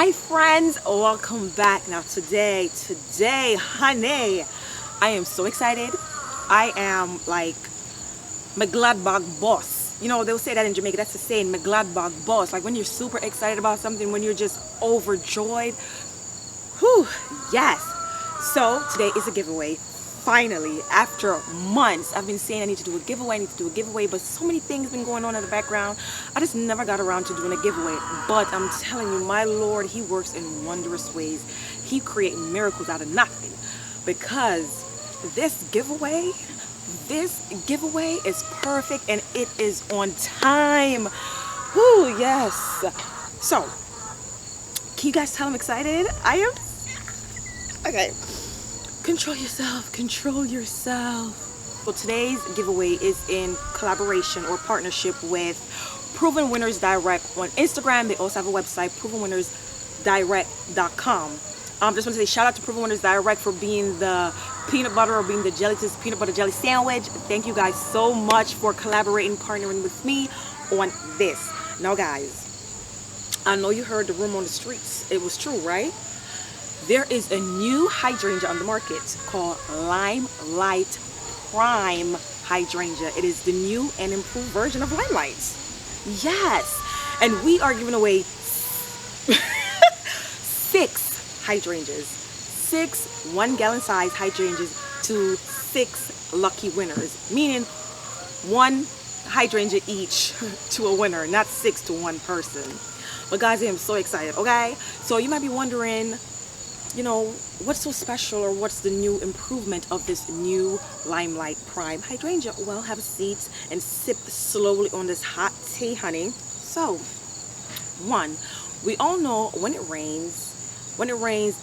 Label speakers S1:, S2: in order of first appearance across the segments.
S1: Hi friends, welcome back. Now today, honey, I am so excited. I am like Magladbog boss. You know, they'll say that in Jamaica. That's the saying, Magladbog boss. Like when you're super excited about something, when you're just overjoyed. Whew, yes. So today is a giveaway. Finally, after months, I've been saying I need to do a giveaway, but so many things been going on in the background. I just never got around to doing a giveaway. But I'm telling you, my Lord, He works in wondrous ways. He creates miracles out of nothing. Because this giveaway is perfect and it is on time. Whoo, yes. So, can you guys tell I'm excited? I am. Okay. Control yourself. So today's giveaway is in collaboration or partnership with Proven Winners Direct on Instagram. They also have a website, provenwinnersdirect.com. Just want to say shout out to Proven Winners Direct for being the peanut butter or being the jelly-tist peanut butter jelly sandwich. Thank you guys so much for collaborating, partnering with me on this. Now guys, I know you heard the rumor on the streets. It was true, right? There is a new hydrangea on the market called Limelight Prime Hydrangea. It is the new and improved version of Limelight. Yes, and we are giving away 6 hydrangeas, 6 1-gallon size hydrangeas to 6 lucky winners, meaning 1 hydrangea each to a winner, not 6 to 1 person. But guys, I am so excited. Okay, so you might be wondering, you know, what's so special or what's the new improvement of this new Limelight Prime Hydrangea? Well, have a seat and sip slowly on this hot tea, honey. So, 1, we all know when it rains,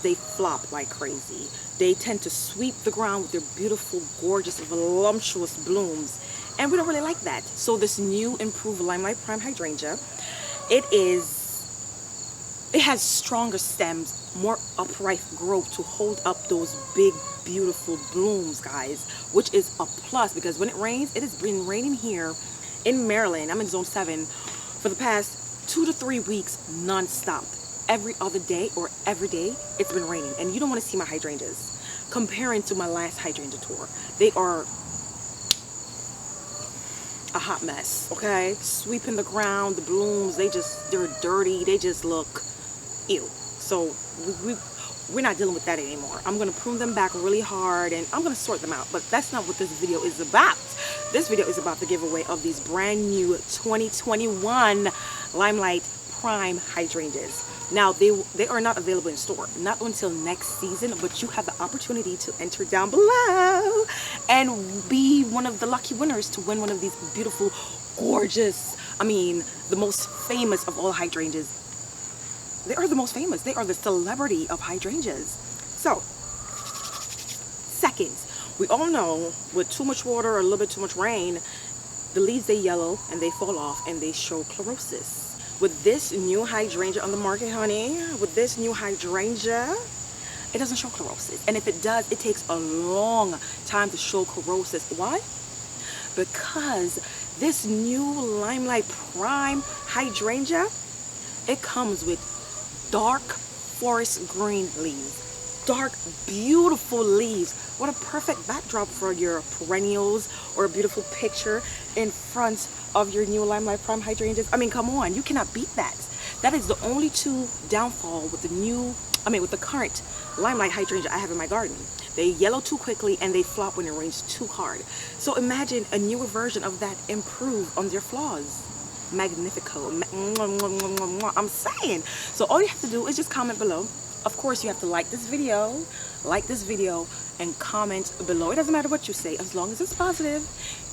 S1: they flop like crazy. They tend to sweep the ground with their beautiful, gorgeous, voluptuous blooms. And we don't really like that. So this new improved Limelight Prime Hydrangea, it has stronger stems, more upright growth to hold up those big, beautiful blooms, guys, which is a plus because when it rains, it has been raining here in Maryland. I'm in zone 7 for the past 2 to 3 weeks non-stop. Every other day or every day, it's been raining. And you don't want to see my hydrangeas. Comparing to my last hydrangea tour, they are a hot mess, okay? Sweeping the ground, the blooms, they're dirty, they just look ew. So we're not dealing with that anymore. I'm going to prune them back really hard and I'm going to sort them out. But that's not what this video is about. This video is about the giveaway of these brand new 2021 Limelight Prime hydrangeas. Now, they are not available in store, not until next season, but you have the opportunity to enter down below and be one of the lucky winners to win one of these beautiful, gorgeous, the most famous of all hydrangeas. They are the most famous. They are the celebrity of hydrangeas. So, second, we all know with too much water or a little bit too much rain, the leaves, they yellow and they fall off and they show chlorosis. With this new hydrangea on the market, honey, with this new hydrangea, it doesn't show chlorosis. And if it does, it takes a long time to show chlorosis. Why? Because this new Limelight Prime hydrangea, it comes with dark forest green leaves, dark beautiful leaves. What a perfect backdrop for your perennials or a beautiful picture in front of your new Limelight Prime hydrangeas. Come on, you cannot beat that. That is the only 2 downfall with with the current Limelight hydrangea I have in my garden. They yellow too quickly and they flop when it rains too hard. So imagine a newer version of that improved on their flaws. Magnifico. I'm saying. So all you have to do is just comment below. Of course, you have to like this video, and comment below. It doesn't matter what you say, as long as it's positive.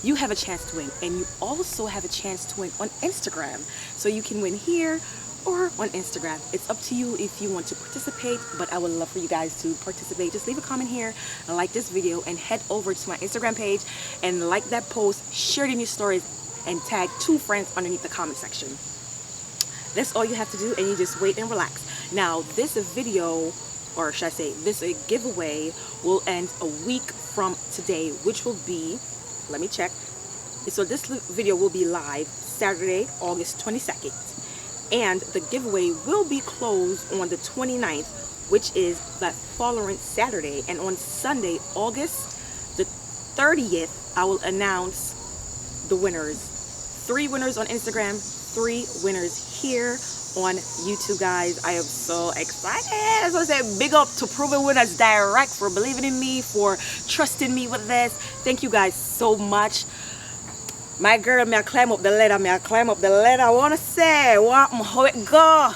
S1: You have a chance to win, and you also have a chance to win on Instagram. So you can win here or on Instagram. It's up to you if you want to participate, but I would love for you guys to participate. Just leave a comment here and like this video, and head over to my Instagram page and like that post, share it in your stories, and tag 2 friends underneath the comment section. That's all you have to do, and you just wait and relax. Now, this video, or should I say, this giveaway will end a week from today, which will be, let me check. So this video will be live Saturday, August 22nd. And the giveaway will be closed on the 29th, which is that following Saturday. And on Sunday, August the 30th, I will announce the winners. 3 winners on Instagram, 3 winners here on YouTube, guys. I am so excited. I just want to say big up to Proven Winners Direct for believing in me, for trusting me with this. Thank you guys so much. My girl, may I climb up the ladder, may I climb up the ladder. I want to say, how it go?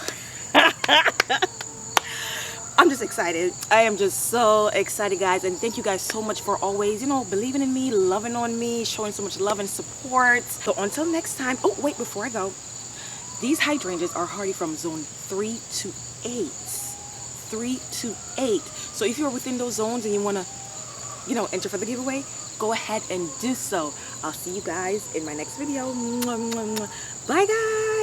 S1: I'm just excited. I am just so excited, guys. And thank you guys so much for always, you know, believing in me, loving on me, showing so much love and support. So until next time, oh, wait, before I go, these hydrangeas are hardy from zone 3 to 8. 3 to 8. So if you're within those zones and you want to, you know, enter for the giveaway, go ahead and do so. I'll see you guys in my next video. Bye, guys.